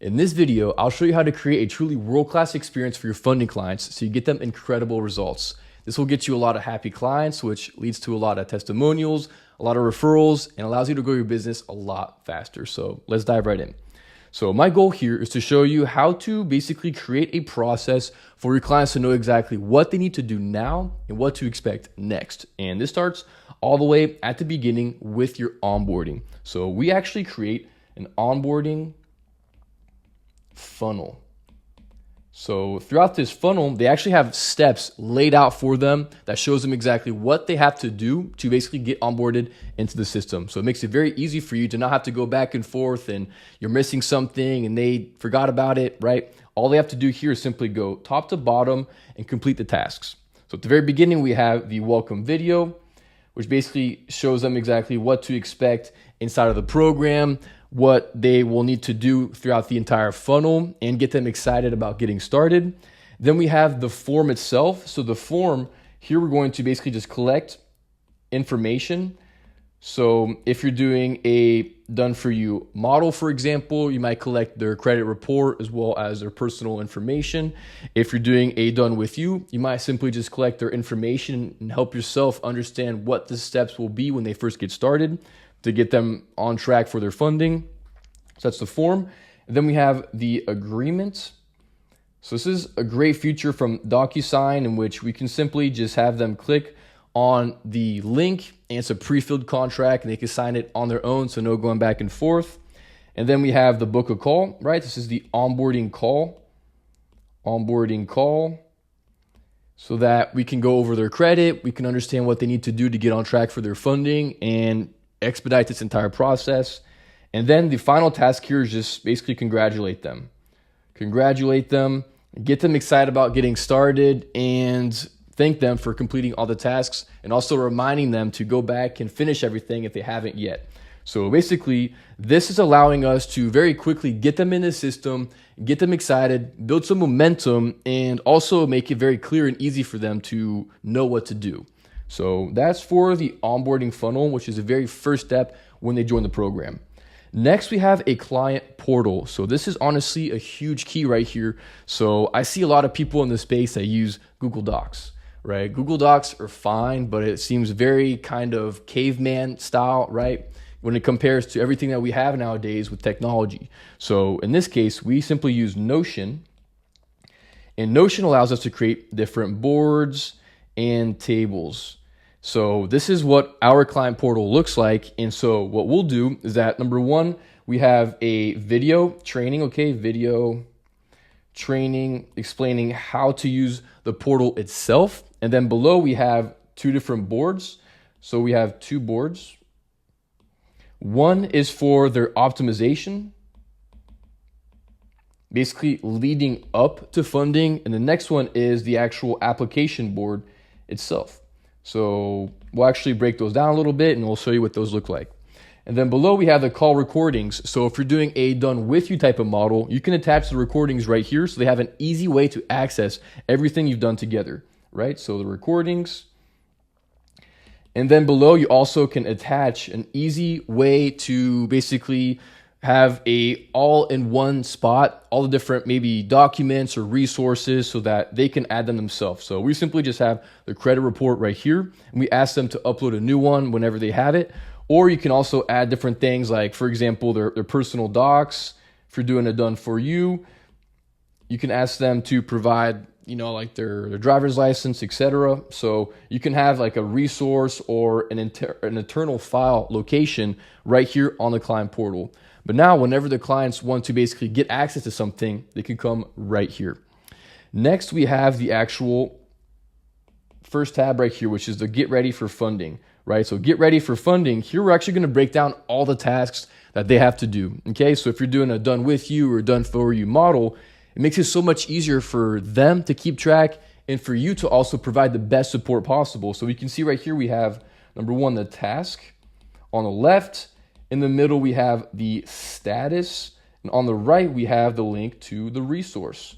In this video, I'll show you how to create a truly world-class experience for your funding clients so you get them incredible results. This will get you a lot of happy clients, which leads to a lot of testimonials, a lot of referrals, and allows you to grow your business a lot faster. So let's dive right in. So my goal here is to show you how to basically create a process for your clients to know exactly what they need to do now and what to expect next. And this starts all the way at the beginning with your onboarding. So we actually create an onboarding funnel. So throughout this funnel, they actually have steps laid out for them that shows them exactly what they have to do to basically get onboarded into the system. So it makes it very easy for you to not have to go back and forth and you're missing something and they forgot about it, right? All they have to do here is simply go top to bottom and complete the tasks. So at the very beginning, we have the welcome video, which basically shows them exactly what to expect inside of the program, what they will need to do throughout the entire funnel and get them excited about getting started. Then we have the form itself. So the form here, we're going to basically just collect information. So if you're doing a done for you model, for example, you might collect their credit report as well as their personal information. If you're doing a done with you, you might simply just collect their information and help yourself understand what the steps will be when they first get started to get them on track for their funding. So that's the form. And then we have the agreement. So this is a great feature from DocuSign in which we can simply just have them click on the link and it's a pre-filled contract and they can sign it on their own, so no going back and forth. And then we have the book a call, right? This is the onboarding call. So that we can go over their credit, we can understand what they need to do to get on track for their funding and expedite this entire process. And then the final task here is just basically congratulate them, get them excited about getting started and thank them for completing all the tasks and also reminding them to go back and finish everything if they haven't yet. So basically, this is allowing us to very quickly get them in the system, get them excited, build some momentum, and also make it very clear and easy for them to know what to do. So that's for the onboarding funnel, which is the very first step when they join the program. Next, we have a client portal. So this is honestly a huge key right here. So I see a lot of people in the space that use Google Docs, right? Google Docs are fine, but it seems very kind of caveman style, right? When it compares to everything that we have nowadays with technology. So in this case, we simply use Notion. And Notion allows us to create different boards and tables. So this is what our client portal looks like. And so what we'll do is that number one, we have a video training, video training explaining how to use the portal itself. And then below we have two different boards. So we have two boards. One is for their optimization, basically leading up to funding. And the next one is the actual application board itself. So we'll actually break those down a little bit and we'll show you what those look like. And then below we have the call recordings. So if you're doing a done with you type of model, you can attach the recordings right here so they have an easy way to access everything you've done together, right? So the recordings. And then below you also can attach an easy way to basically have a all-in-one spot, all the different maybe documents or resources so that they can add them themselves. So we simply just have the credit report right here and we ask them to upload a new one whenever they have it. Or you can also add different things like, for example, their personal docs. If you're doing a done for you, you can ask them to provide, like their driver's license, etc. So you can have like a resource or an internal file location right here on the client portal. But now whenever the clients want to basically get access to something, they can come right here. Next, we have the actual first tab right here, which is the get ready for funding, right? So get ready for funding. Here, we're actually going to break down all the tasks that they have to do. Okay. So if you're doing a done with you or done for you model, it makes it so much easier for them to keep track and for you to also provide the best support possible. So we can see right here, we have number one, the task on the left. In the middle, we have the status. And on the right, we have the link to the resource.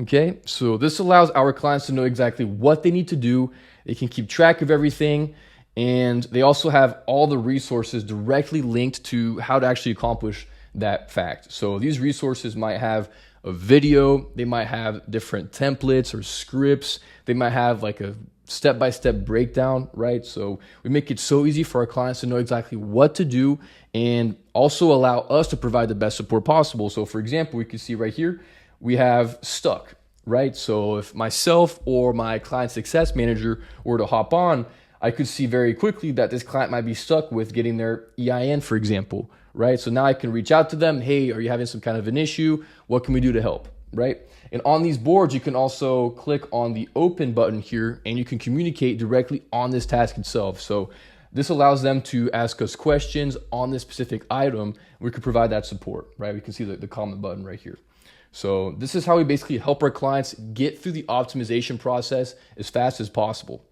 Okay, so this allows our clients to know exactly what they need to do. They can keep track of everything. And they also have all the resources directly linked to how to actually accomplish that fact. So these resources might have a video, they might have different templates or scripts, they might have like a step-by-step breakdown, right? So we make it so easy for our clients to know exactly what to do and also allow us to provide the best support possible. So for example, we can see right here, we have stuck, right? So if myself or my client success manager were to hop on, I could see very quickly that this client might be stuck with getting their EIN, for example, right? So now I can reach out to them. Hey, are you having some kind of an issue? What can we do to help, right? And on these boards, you can also click on the open button here and you can communicate directly on this task itself. So this allows them to ask us questions on this specific item. We could provide that support, right? We can see the comment button right here. So this is how we basically help our clients get through the optimization process as fast as possible.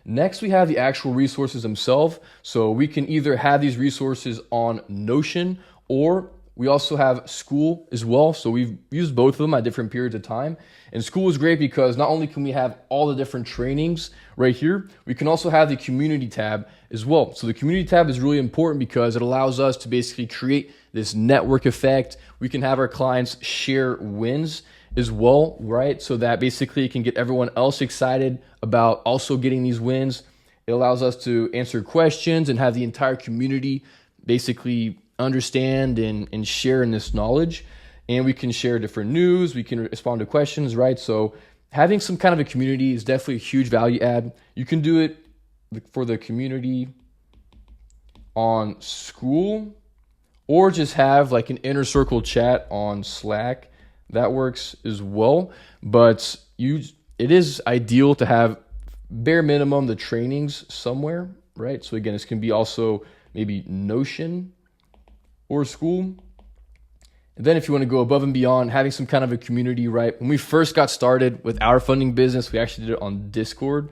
Next, we have the actual resources themselves. So we can either have these resources on Notion, or we also have Skool as well. So we've used both of them at different periods of time. And Skool is great because not only can we have all the different trainings right here, we can also have the community tab as well. So the community tab is really important because it allows us to basically create this network effect. We can have our clients share wins as well, right? So that basically it can get everyone else excited about also getting these wins. It allows us to answer questions and have the entire community basically understand and share in this knowledge. And we can share different news, we can respond to questions, right? So having some kind of a community is definitely a huge value add. You can do it for the community on Skool, or just have like an inner circle chat on Slack. That works as well, but it is ideal to have bare minimum the trainings somewhere, right? So again, this can be also maybe Notion or Skool. And then if you want to go above and beyond, having some kind of a community, right? When we first got started with our funding business, we actually did it on Discord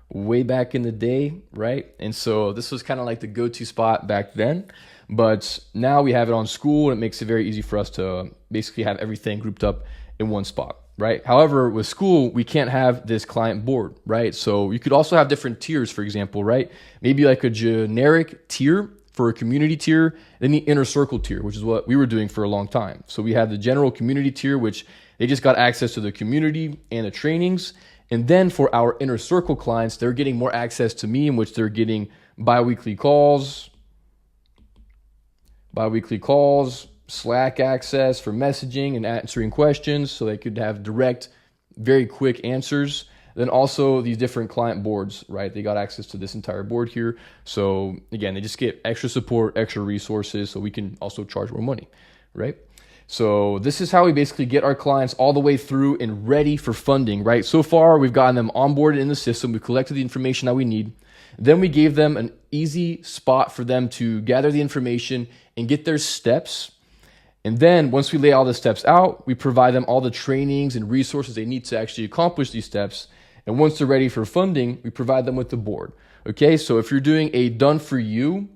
way back in the day, right? And so this was kind of like the go-to spot back then. But now we have it on Skool, and it makes it very easy for us to basically have everything grouped up in one spot, right? However, with Skool, we can't have this client board, right? So you could also have different tiers, for example, right? Maybe like a generic tier for a community tier, then the inner circle tier, which is what we were doing for a long time. So we had the general community tier, which they just got access to the community and the trainings. And then for our inner circle clients, they're getting more access to me, in which they're getting bi-weekly calls, Slack access for messaging and answering questions, so they could have direct, very quick answers. Then also these different client boards, right? They got access to this entire board here. So again, they just get extra support, extra resources, so we can also charge more money, right? So this is how we basically get our clients all the way through and ready for funding, right? So far, we've gotten them onboarded in the system. We've collected the information that we need. Then we gave them an easy spot for them to gather the information and get their steps. And then once we lay all the steps out, we provide them all the trainings and resources they need to actually accomplish these steps. And once they're ready for funding, we provide them with the board. Okay, so if you're doing a done for you,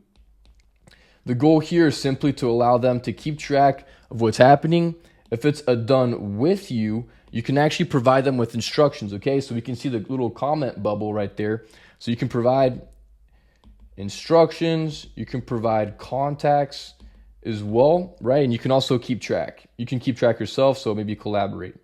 the goal here is simply to allow them to keep track of what's happening. If it's a done with you, you can actually provide them with instructions. Okay, so we can see the little comment bubble right there. So you can provide instructions, you can provide contacts as well, right? And you can also keep track. You can keep track yourself, so maybe collaborate.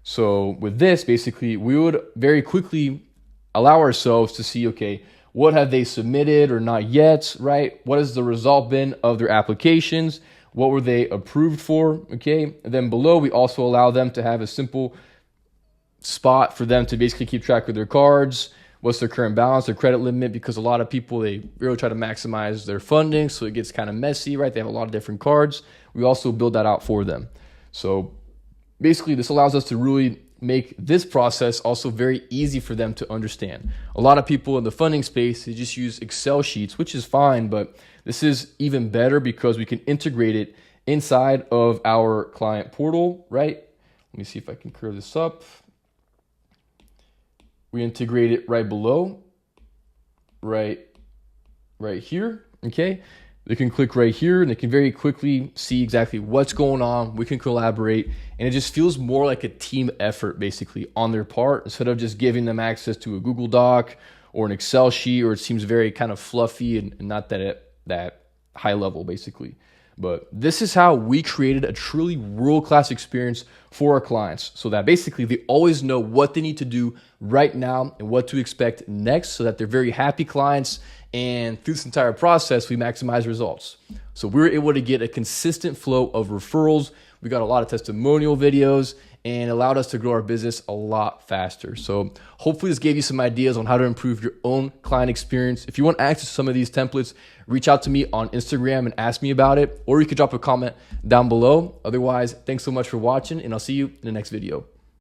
So with this, basically, we would very quickly allow ourselves to see, okay, what have they submitted or not yet, right? What has the result been of their applications? What were they approved for, okay? And then below, we also allow them to have a simple spot for them to basically keep track of their cards, what's their current balance, their credit limit, because a lot of people, they really try to maximize their funding, so it gets kind of messy, right? They have a lot of different cards. We also build that out for them. So basically, this allows us to really make this process also very easy for them to understand. A lot of people in the funding space, they just use Excel sheets, which is fine, but this is even better because we can integrate it inside of our client portal, right? Let me see if I can curl this up. We integrate it right below, right here, okay? They can click right here and they can very quickly see exactly what's going on. We can collaborate, and it just feels more like a team effort basically on their part, instead of just giving them access to a Google Doc or an Excel sheet, or it seems very kind of fluffy and not that high level, basically. But this is how we created a truly world-class experience for our clients, so that basically they always know what they need to do right now and what to expect next, so that they're very happy clients. And through this entire process, we maximize results. So we were able to get a consistent flow of referrals. We got a lot of testimonial videos and allowed us to grow our business a lot faster. So hopefully this gave you some ideas on how to improve your own client experience. If you want access to some of these templates, reach out to me on Instagram and ask me about it, or you could drop a comment down below. Otherwise, thanks so much for watching, and I'll see you in the next video.